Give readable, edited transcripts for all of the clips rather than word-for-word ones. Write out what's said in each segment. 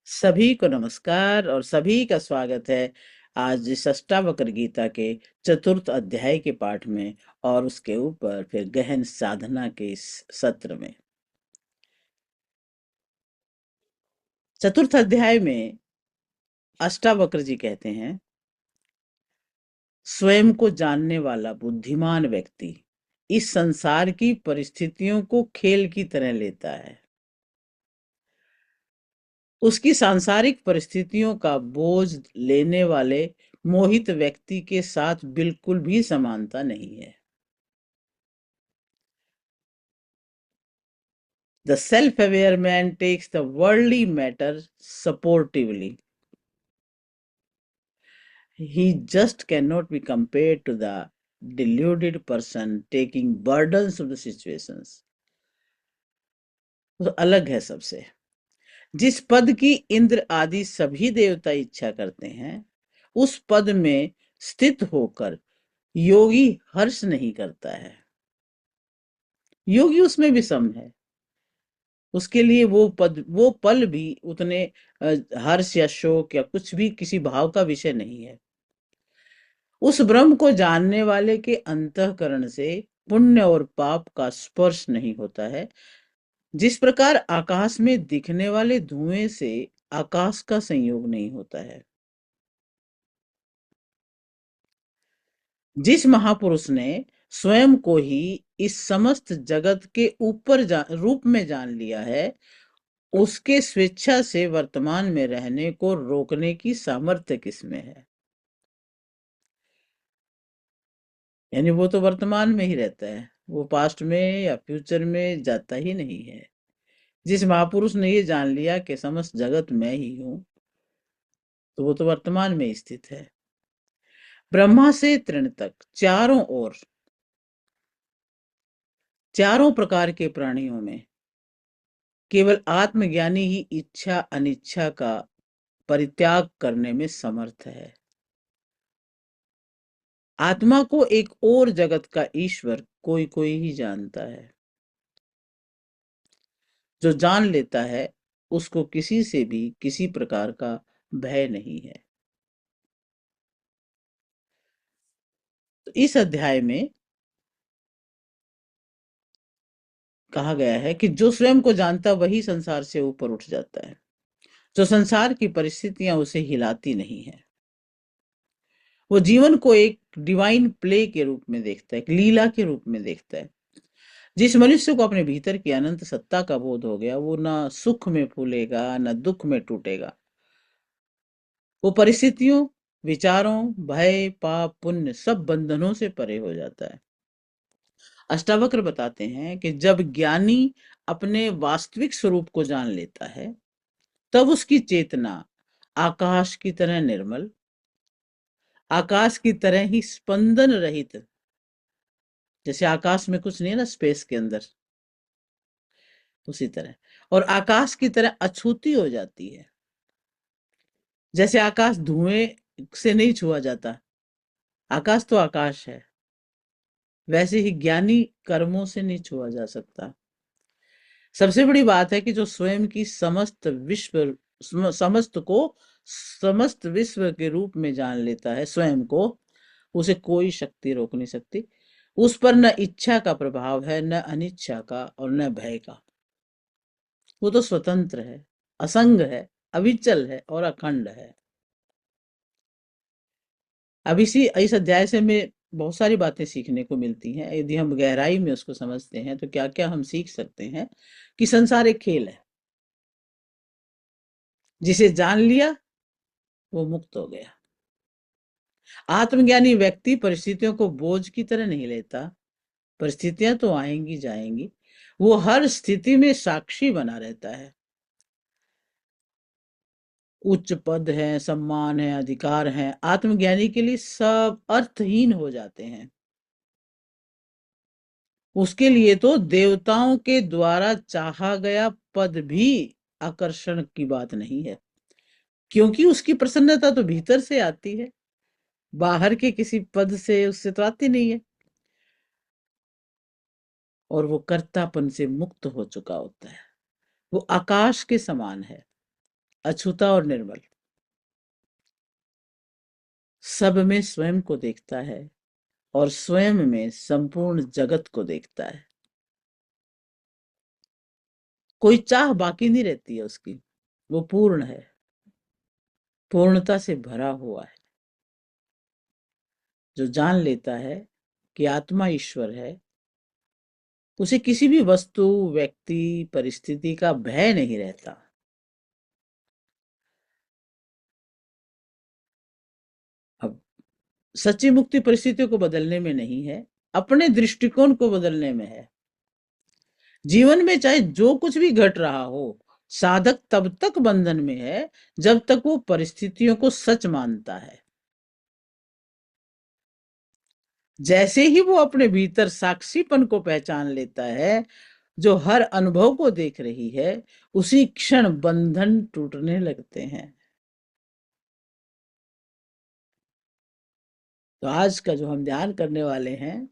सभी को नमस्कार और सभी का स्वागत है आज इस अष्टावक्र गीता के चतुर्थ अध्याय के पाठ में और उसके ऊपर फिर गहन साधना के इस सत्र में। चतुर्थ अध्याय में अष्टावक्र जी कहते हैं, स्वयं को जानने वाला बुद्धिमान व्यक्ति इस संसार की परिस्थितियों को खेल की तरह लेता है। उसकी सांसारिक परिस्थितियों का बोझ लेने वाले मोहित व्यक्ति के साथ बिल्कुल भी समानता नहीं है। The self-aware man takes the worldly matter sportively. He just cannot be compared to the deluded person taking burdens of the situations. तो अलग है सबसे। जिस पद की इंद्र आदि सभी देवता इच्छा करते हैं, उस पद में स्थित होकर योगी हर्ष नहीं करता है। योगी उसमें भी सम है। उसके लिए वो पद वो पल भी उतने हर्ष या शोक या कुछ भी किसी भाव का विषय नहीं है। उस ब्रह्म को जानने वाले के अंतःकरण से पुण्य और पाप का स्पर्श नहीं होता है। जिस प्रकार आकाश में दिखने वाले धुएं से आकाश का संयोग नहीं होता है। जिस महापुरुष ने स्वयं को ही इस समस्त जगत के ऊपर रूप में जान लिया है, उसके स्वेच्छा से वर्तमान में रहने को रोकने की सामर्थ्य किसमें है। यानी वो तो वर्तमान में ही रहता है, वो पास्ट में या फ्यूचर में जाता ही नहीं है। जिस महापुरुष ने ये जान लिया कि समस्त जगत मैं ही हूं, तो वो तो वर्तमान में स्थित है। ब्रह्मा से तृण तक चारों प्रकार के प्राणियों में केवल आत्मज्ञानी ही इच्छा अनिच्छा का परित्याग करने में समर्थ है। आत्मा को एक और जगत का ईश्वर कोई कोई ही जानता है। जो जान लेता है उसको किसी से भी किसी प्रकार का भय नहीं है। तो इस अध्याय में कहा गया है कि जो स्वयं को जानता वही संसार से ऊपर उठ जाता है। जो संसार की परिस्थितियां उसे हिलाती नहीं है, वो जीवन को एक डिवाइन प्ले के रूप में देखता है, एक लीला के रूप में देखता है। जिस मनुष्य को अपने भीतर की अनंत सत्ता का बोध हो गया, वो ना सुख में फूलेगा ना दुख में टूटेगा। वो परिस्थितियों, विचारों, भय, पाप, पुण्य सब बंधनों से परे हो जाता है। अष्टावक्र बताते हैं कि जब ज्ञानी अपने वास्तविक स्वरूप को जान लेता है, तब उसकी चेतना आकाश की तरह निर्मल, आकाश की तरह ही स्पंदन रहित, जैसे आकाश में कुछ नहीं है ना स्पेस के अंदर, उसी तरह, और आकाश की तरह अछूती हो जाती है। जैसे आकाश धुएं से नहीं छुआ जाता, आकाश तो आकाश है, वैसे ही ज्ञानी कर्मों से नहीं छुआ जा सकता। सबसे बड़ी बात है कि जो स्वयं की समस्त विश्व के रूप में जान लेता है स्वयं को, उसे कोई शक्ति रोक नहीं सकती। उस पर न इच्छा का प्रभाव है, न अनिच्छा का और न भय का। वो तो स्वतंत्र है, असंग है, अविचल है और अखंड है। अब इस अध्याय से हमें बहुत सारी बातें सीखने को मिलती हैं। यदि हम गहराई में उसको समझते हैं तो क्या क्या हम सीख सकते हैं कि संसार एक खेल है। जिसे जान लिया वो मुक्त हो गया। आत्मज्ञानी व्यक्ति परिस्थितियों को बोझ की तरह नहीं लेता। परिस्थितियां तो आएंगी जाएंगी, वो हर स्थिति में साक्षी बना रहता है। उच्च पद है, सम्मान है, अधिकार है, आत्मज्ञानी के लिए सब अर्थहीन हो जाते हैं। उसके लिए तो देवताओं के द्वारा चाहा गया पद भी आकर्षण की बात नहीं है, क्योंकि उसकी प्रसन्नता तो भीतर से आती है, बाहर के किसी पद से उससे तो आती नहीं है। और वो कर्तापन से मुक्त हो चुका होता है, वो आकाश के समान है। अछूता और निर्मल, सब में स्वयं को देखता है और स्वयं में संपूर्ण जगत को देखता है। कोई चाह बाकी नहीं रहती है उसकी, वो पूर्ण है, पूर्णता से भरा हुआ है। जो जान लेता है कि आत्मा ईश्वर है, उसे किसी भी वस्तु, व्यक्ति, परिस्थिति का भय नहीं रहता। अब सच्ची मुक्ति परिस्थितियों को बदलने में नहीं है, अपने दृष्टिकोण को बदलने में है। जीवन में चाहे जो कुछ भी घट रहा हो, साधक तब तक बंधन में है जब तक वो परिस्थितियों को सच मानता है। जैसे ही वो अपने भीतर साक्षीपन को पहचान लेता है, जो हर अनुभव को देख रही है, उसी क्षण बंधन टूटने लगते हैं। तो आज का जो हम ध्यान करने वाले हैं,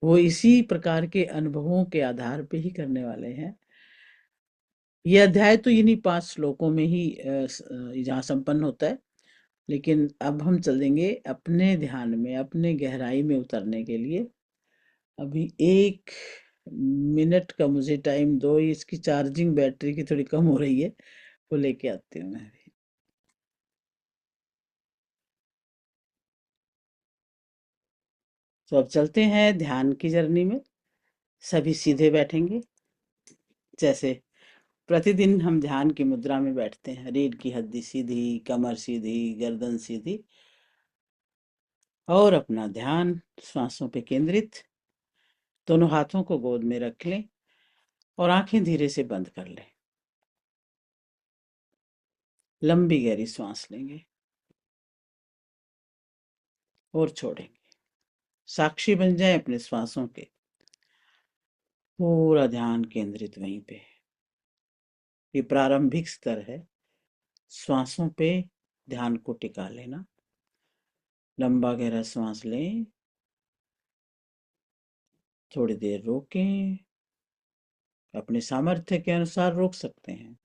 वो इसी प्रकार के अनुभवों के आधार पे ही करने वाले हैं। ये अध्याय तो इन्हीं 5 श्लोकों में ही जहाँ संपन्न होता है, लेकिन अब हम चलेंगे अपने ध्यान में, अपने गहराई में उतरने के लिए। अभी 1 मिनट का मुझे टाइम दो, इसकी चार्जिंग बैटरी की थोड़ी कम हो रही है, वो लेके आती हूँ मैं अभी। तो अब चलते हैं ध्यान की जर्नी में। सभी सीधे बैठेंगे, जैसे प्रतिदिन हम ध्यान की मुद्रा में बैठते हैं। रीढ़ की हड्डी सीधी, कमर सीधी, गर्दन सीधी, और अपना ध्यान श्वासों पे केंद्रित। दोनों हाथों को गोद में रख लें और आंखें धीरे से बंद कर लें। लंबी गहरी सांस लेंगे और छोड़ेंगे। साक्षी बन जाए अपने श्वासों के, पूरा ध्यान केंद्रित वहीं पे। ये प्रारंभिक स्तर है, श्वासों पे ध्यान को टिका लेना। लंबा गहरा सांस लें, थोड़ी देर रोकें, अपने सामर्थ्य के अनुसार रोक सकते हैं।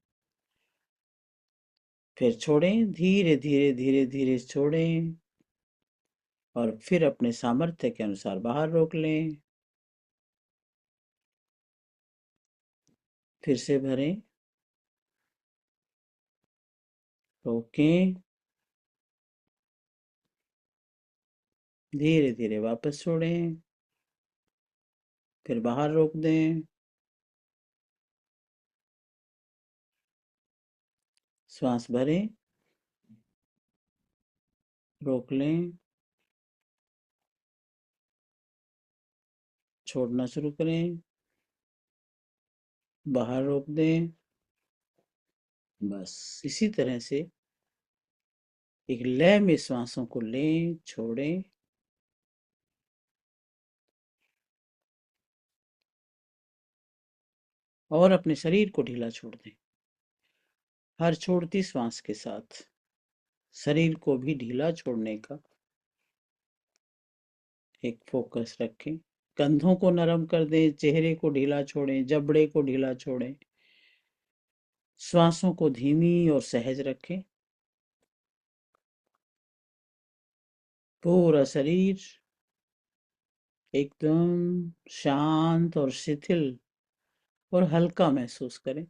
फिर छोड़ें, धीरे धीरे धीरे धीरे छोड़ें, और फिर अपने सामर्थ्य के अनुसार बाहर रोक लें। फिर से भरें, रोकें, धीरे धीरे वापस छोड़ें, फिर बाहर रोक दें। श्वास भरें, रोक लें, छोड़ना शुरू करें, बाहर रोक दें। बस इसी तरह से एक लय में श्वासों को लें, छोड़ें, और अपने शरीर को ढीला छोड़ दें। हर छोड़ती श्वास के साथ शरीर को भी ढीला छोड़ने का एक फोकस रखें। कंधों को नरम कर दें, चेहरे को ढीला छोड़ें, जबड़े को ढीला छोड़ें। श्वासों को धीमी और सहज रखें। पूरा शरीर एकदम शांत और शिथिल और हल्का महसूस करें।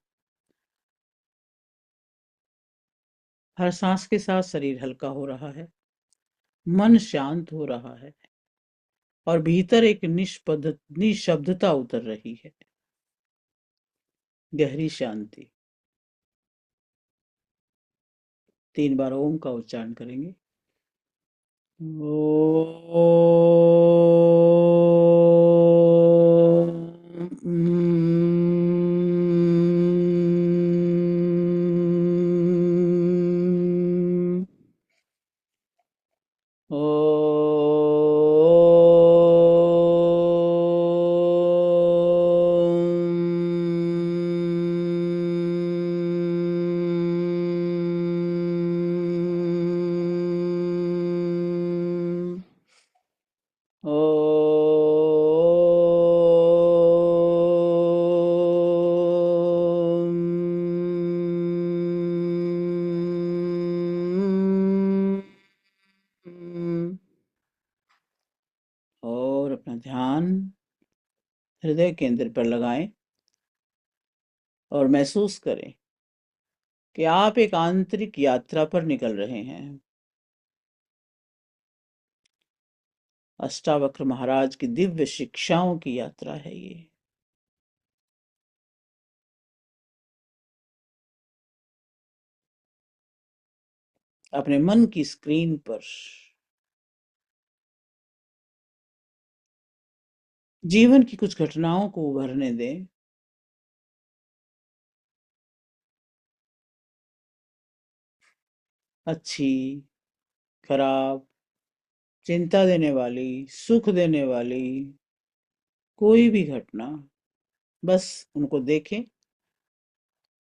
हर सांस के साथ शरीर हल्का हो रहा है, मन शांत हो रहा है, और भीतर एक निशब्दता उतर रही है, गहरी शांति। 3 बार ओम का उच्चारण करेंगे। ध्यान हृदय केंद्र पर लगाएं और महसूस करें कि आप एक आंतरिक यात्रा पर निकल रहे हैं। अष्टावक्र महाराज की दिव्य शिक्षाओं की यात्रा है ये। अपने मन की स्क्रीन पर जीवन की कुछ घटनाओं को उभरने दें। अच्छी, खराब, चिंता देने वाली, सुख देने वाली कोई भी घटना, बस उनको देखें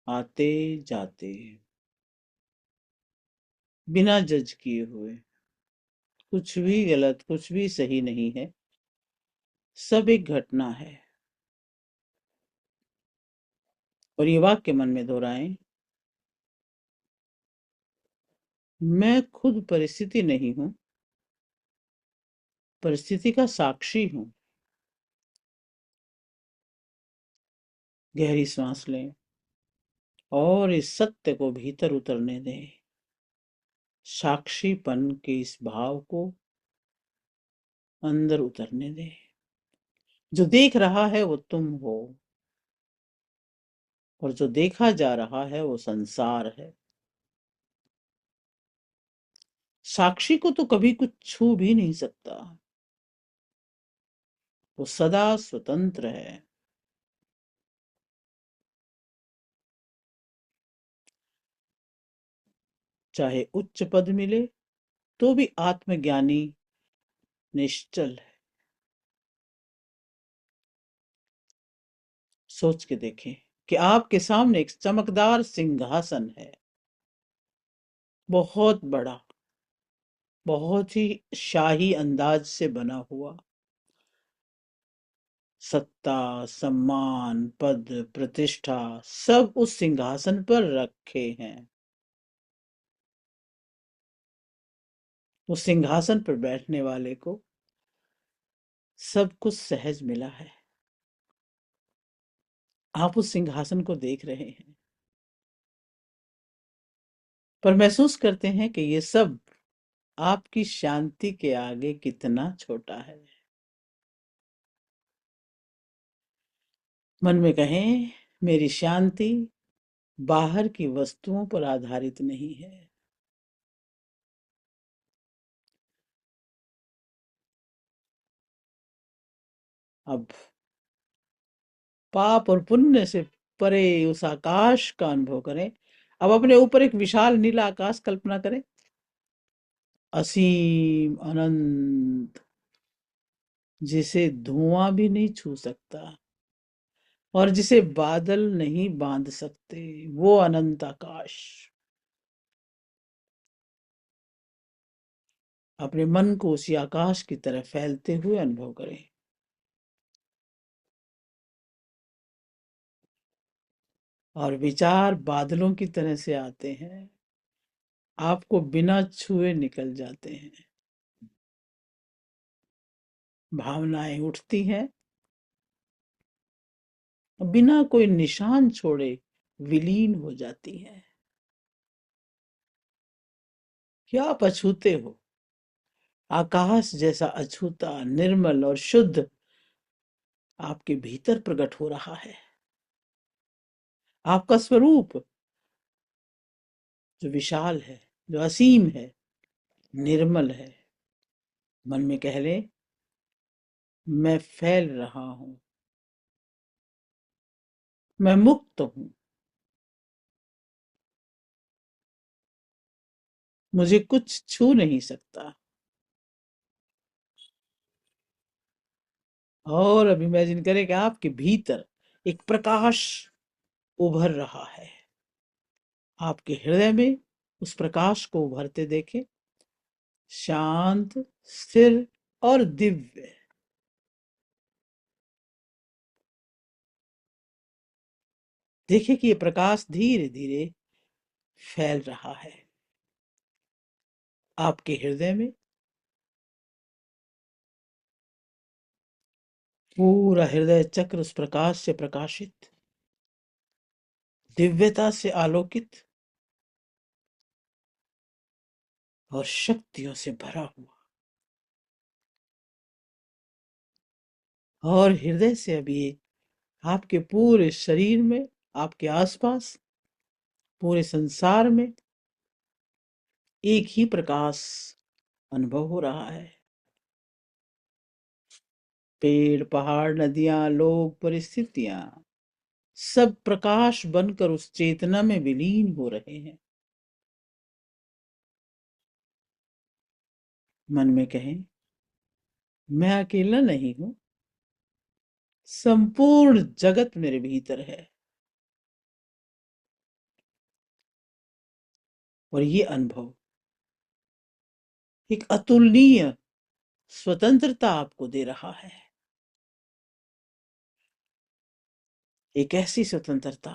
आते जाते, बिना जज किए हुए। कुछ भी गलत, कुछ भी सही नहीं है, सब एक घटना है। और ये वाक्य मन में दोहराएं, मैं खुद परिस्थिति नहीं हूं, परिस्थिति का साक्षी हूं। गहरी सांस लें और इस सत्य को भीतर उतरने दें। साक्षीपन के इस भाव को अंदर उतरने दें। जो देख रहा है वो तुम हो, और जो देखा जा रहा है वो संसार है। साक्षी को तो कभी कुछ छू भी नहीं सकता, वो सदा स्वतंत्र है। चाहे उच्च पद मिले तो भी आत्मज्ञानी निश्चल है। सोच के देखें कि आपके सामने एक चमकदार सिंहासन है, बहुत बड़ा, बहुत ही शाही अंदाज से बना हुआ। सत्ता, सम्मान, पद, प्रतिष्ठा सब उस सिंहासन पर रखे हैं। उस सिंहासन पर बैठने वाले को सब कुछ सहज मिला है। आप उस सिंहासन को देख रहे हैं, पर महसूस करते हैं कि ये सब आपकी शांति के आगे कितना छोटा है। मन में कहें, मेरी शांति बाहर की वस्तुओं पर आधारित नहीं है। अब पाप और पुण्य से परे उस आकाश का अनुभव करें। अब अपने ऊपर एक विशाल नीला आकाश कल्पना करें, असीम, अनंत, जिसे धुआं भी नहीं छू सकता और जिसे बादल नहीं बांध सकते, वो अनंत आकाश। अपने मन को उसी आकाश की तरफ फैलते हुए अनुभव करें। और विचार बादलों की तरह से आते हैं, आपको बिना छुए निकल जाते हैं। भावनाएं उठती हैं, बिना कोई निशान छोड़े विलीन हो जाती हैं। क्या आप अछूते हो? आकाश जैसा अछूता, निर्मल और शुद्ध आपके भीतर प्रकट हो रहा है। आपका स्वरूप जो विशाल है, जो असीम है, निर्मल है। मन में कह ले, मैं फैल रहा हूं, मैं मुक्त हूं, मुझे कुछ छू नहीं सकता। और अब इमेजिन करें कि आपके भीतर एक प्रकाश उभर रहा है। आपके हृदय में उस प्रकाश को उभरते देखें, शांत, स्थिर और दिव्य। देखिए कि ये प्रकाश धीरे धीरे फैल रहा है आपके हृदय में, पूरा हृदय चक्र उस प्रकाश से प्रकाशित, दिव्यता से आलोकित और शक्तियों से भरा हुआ। और हृदय से अभी आपके पूरे शरीर में, आपके आसपास, पूरे संसार में एक ही प्रकाश अनुभव हो रहा है। पेड़, पहाड़, नदियां, लोग, परिस्थितियां सब प्रकाश बनकर उस चेतना में विलीन हो रहे हैं। मन में कहें, मैं अकेला नहीं हूं, संपूर्ण जगत मेरे भीतर है। और ये अनुभव एक अतुलनीय स्वतंत्रता आपको दे रहा है। एक ऐसी स्वतंत्रता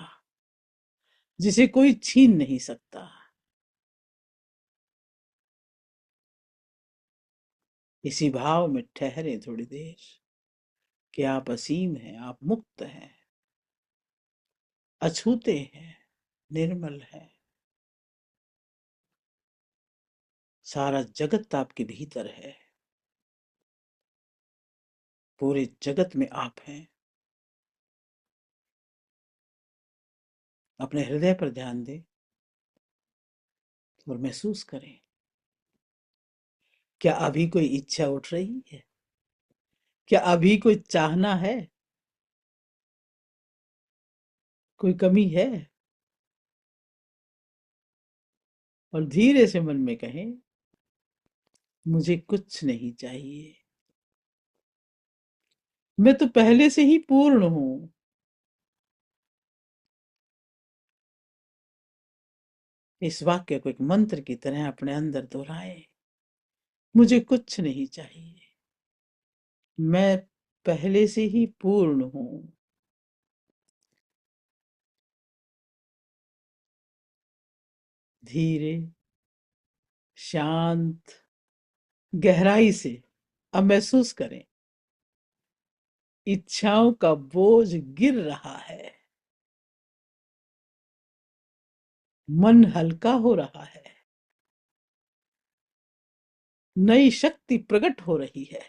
जिसे कोई छीन नहीं सकता। इसी भाव में ठहरे थोड़ी देर कि आप असीम हैं, आप मुक्त हैं, अछूते हैं, निर्मल हैं। सारा जगत आपके भीतर है, पूरे जगत में आप हैं। अपने हृदय पर ध्यान दें और महसूस करें, क्या अभी कोई इच्छा उठ रही है? क्या अभी कोई चाहना है? कोई कमी है? और धीरे से मन में कहें, मुझे कुछ नहीं चाहिए, मैं तो पहले से ही पूर्ण हूं। इस वाक्य को एक मंत्र की तरह अपने अंदर दोहराएं। मुझे कुछ नहीं चाहिए, मैं पहले से ही पूर्ण हूं। धीरे, शांत, गहराई से अब महसूस करें, इच्छाओं का बोझ गिर रहा है, मन हल्का हो रहा है, नई शक्ति प्रकट हो रही है।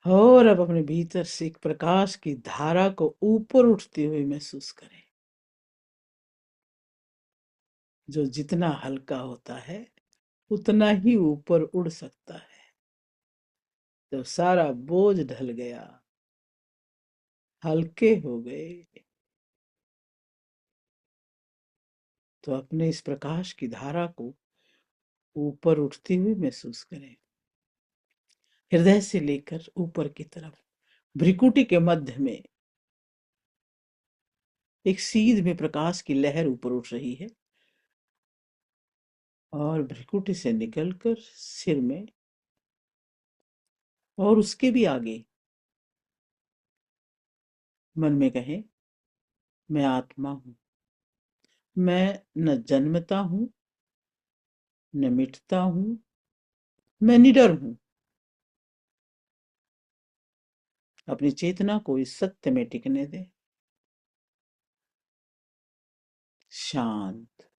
और अब अपने भीतर से एक प्रकाश की धारा को ऊपर उठते हुए महसूस करें, जो जितना हल्का होता है उतना ही ऊपर उड़ सकता है। जब सारा बोझ ढल गया, हल्के हो गए, तो अपने इस प्रकाश की धारा को ऊपर उठती हुई महसूस करें, हृदय से लेकर ऊपर की तरफ। भ्रिकुटी के मध्य में एक सीध में प्रकाश की लहर ऊपर उठ रही है और भ्रिकुटी से निकलकर सिर में और उसके भी आगे मन में कहें, मैं आत्मा हूं, मैं न जन्मता हूं, न मिटता हूं, मैं निडर हूं। अपनी चेतना को इस सत्य में टिकने दे। शांत,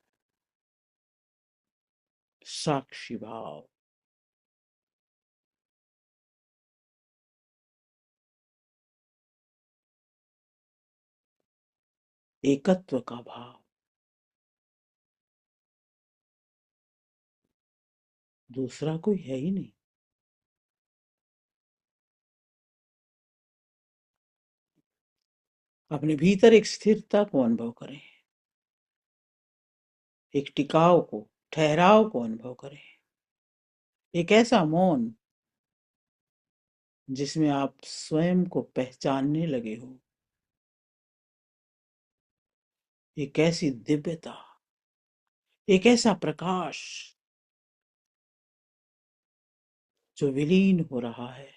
साक्षी भाव, एकत्व का भाव। दूसरा कोई है ही नहीं। अपने भीतर एक स्थिरता को अनुभव करें, एक टिकाव को, ठहराव को अनुभव करें, एक ऐसा मौन जिसमें आप स्वयं को पहचानने लगे हो, एक ऐसी दिव्यता, एक ऐसा प्रकाश जो विलीन हो रहा है,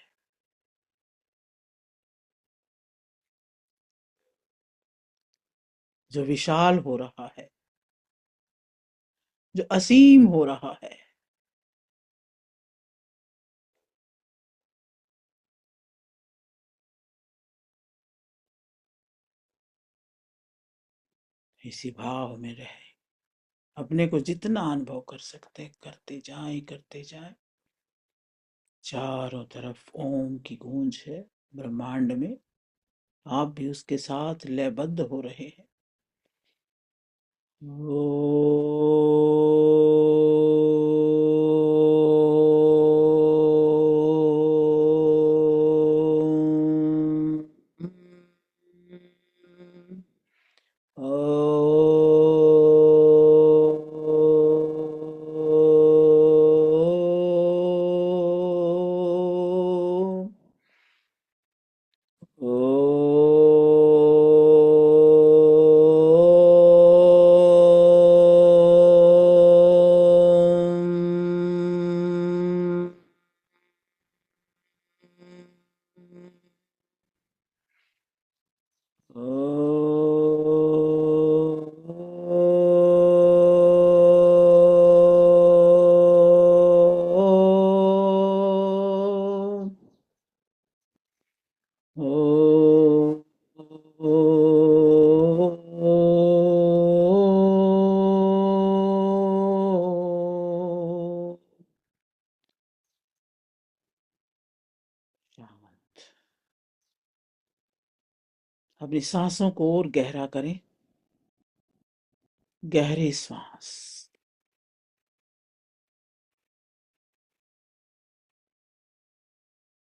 जो विशाल हो रहा है। जो असीम हो रहा है। इसी भाव में रहे, अपने को जितना अनुभव कर सकते हैं करते जाएं। चारों तरफ ओम की गूंज है ब्रह्मांड में, आप भी उसके साथ लयबद्ध हो रहे हैं। ओ अपनी सांसों को और गहरा करें। गहरे श्वास,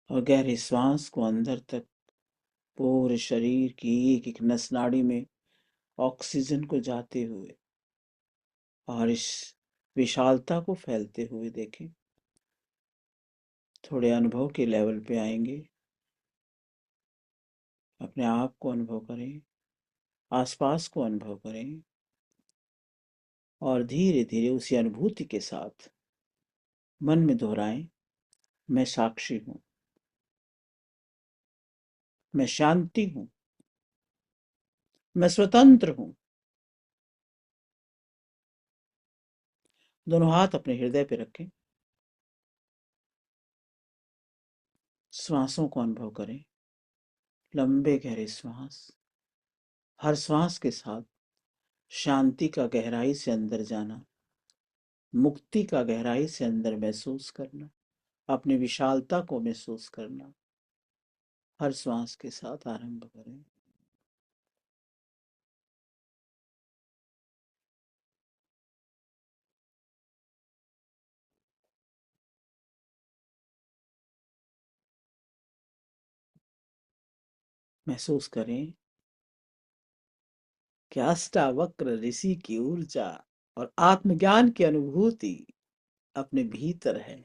और गहरे श्वास को अंदर तक पूरे शरीर की एक एक नस नाड़ी में ऑक्सीजन को जाते हुए और इस विशालता को फैलते हुए देखें। थोड़े अनुभव के लेवल पे आएंगे, अपने आप को अनुभव करें, आसपास को अनुभव करें, और धीरे धीरे उसी अनुभूति के साथ मन में दोहराएं, मैं साक्षी हूं, मैं शांति हूं, मैं स्वतंत्र हूं। दोनों हाथ अपने हृदय पे रखें, श्वासों को अनुभव करें, लंबे गहरे श्वास। हर श्वास के साथ शांति का गहराई से अंदर जाना, मुक्ति का गहराई से अंदर महसूस करना, अपनी विशालता को महसूस करना। हर श्वास के साथ आरंभ करें। महसूस करें कि अष्टावक्र ऋषि की ऊर्जा और आत्मज्ञान की अनुभूति अपने भीतर है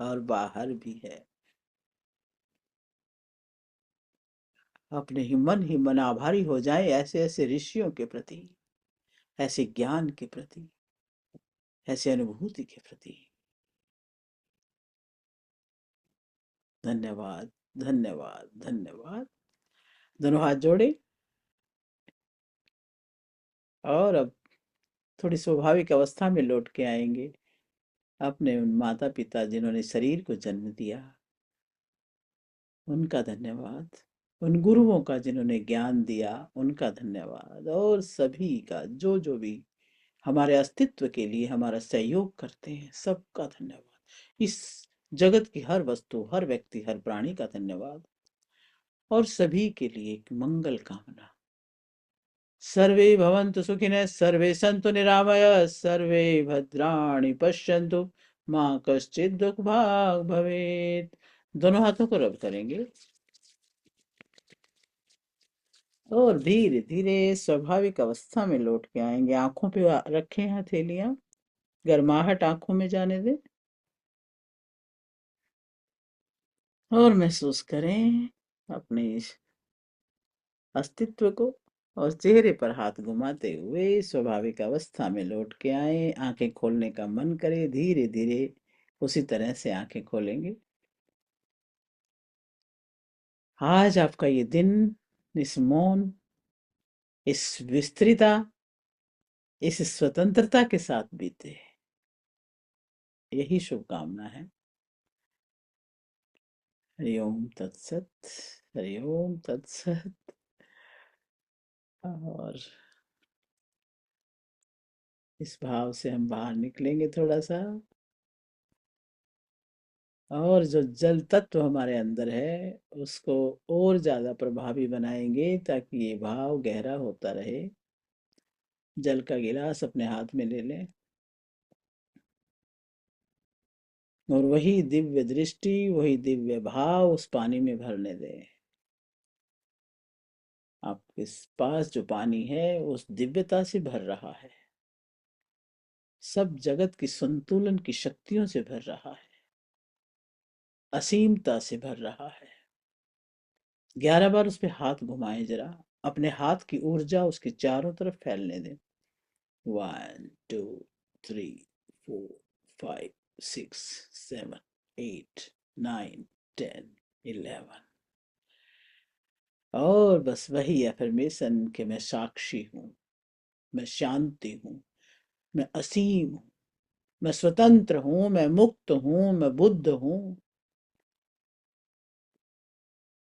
और बाहर भी है। अपने ही मन आभारी हो जाए ऐसे ऐसे ऋषियों के प्रति, ऐसे ज्ञान के प्रति, ऐसे अनुभूति के प्रति। धन्यवाद, धन्यवाद, धन्यवाद। दोनों हाथ जोड़े और अब थोड़ी स्वाभाविक अवस्था में लौट के आएंगे। अपने उन माता पिता जिन्होंने शरीर को जन्म दिया, उनका धन्यवाद। उन गुरुओं का जिन्होंने ज्ञान दिया, उनका धन्यवाद। और सभी का जो जो भी हमारे अस्तित्व के लिए हमारा सहयोग करते हैं, सबका धन्यवाद। इस जगत की हर वस्तु, हर व्यक्ति, हर प्राणी का धन्यवाद। और सभी के लिए एक मंगल कामना। सर्वे भवन्तु सुखिनः, सर्वे सन्तु निरामयः, सर्वे भद्राणि पश्यन्तु, माँ कश्चित् दुख भाग भवेत्। दोनों हाथों को रब करेंगे और धीरे धीरे स्वाभाविक अवस्था में लौट के आएंगे। आंखों पे रखें हथेलियां, गर्माहट आंखों में जाने दें और महसूस करें अपने इस अस्तित्व को। और चेहरे पर हाथ घुमाते हुए स्वाभाविक अवस्था में लौट के आए। आंखें खोलने का मन करे, धीरे धीरे उसी तरह से आंखें खोलेंगे। आज आपका ये दिन इस मौन, इस विस्तृता इस स्वतंत्रता के साथ बीते, यही शुभकामना है। हरि ओम तत्सत। हरि ओम तत्सत। और इस भाव से हम बाहर निकलेंगे थोड़ा सा, और जो जल तत्व हमारे अंदर है उसको और ज्यादा प्रभावी बनाएंगे, ताकि ये भाव गहरा होता रहे। जल का गिलास अपने हाथ में ले लें, और वही दिव्य दृष्टि, वही दिव्य भाव उस पानी में भरने दें। आपके पास जो पानी है उस दिव्यता से भर रहा है, सब जगत की संतुलन की शक्तियों से भर रहा है, असीमता से भर रहा है। 11 बार उस पे हाथ घुमाएं जरा, अपने हाथ की ऊर्जा उसके चारों तरफ फैलने दें। 1 2 3 4 5 6 7 8 9 10 11। और बस वही एफर्मेशन कि मैं साक्षी हूँ, मैं शांति हूँ, मैं असीम हूँ, मैं स्वतंत्र हूँ, मैं मुक्त हूँ, मैं बुद्ध हूँ,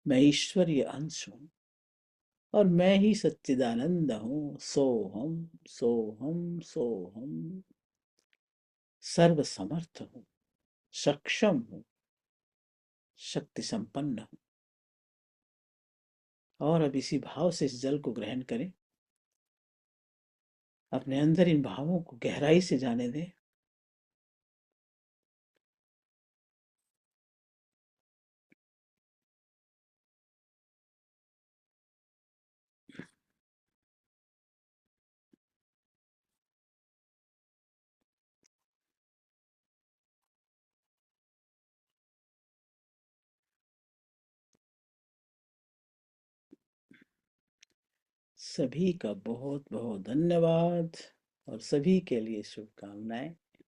मैं ईश्वरीय अंश हूँ, और मैं ही सच्चिदानंद हूँ। सोहम सोहम सोहम। सर्व समर्थ हूँ, सक्षम हूँ, शक्ति संपन्न हूँ। और अब इसी भाव से इस जल को ग्रहण करें, अपने अंदर इन भावों को गहराई से जाने दें। सभी का बहुत बहुत धन्यवाद, और सभी के लिए शुभकामनाएं।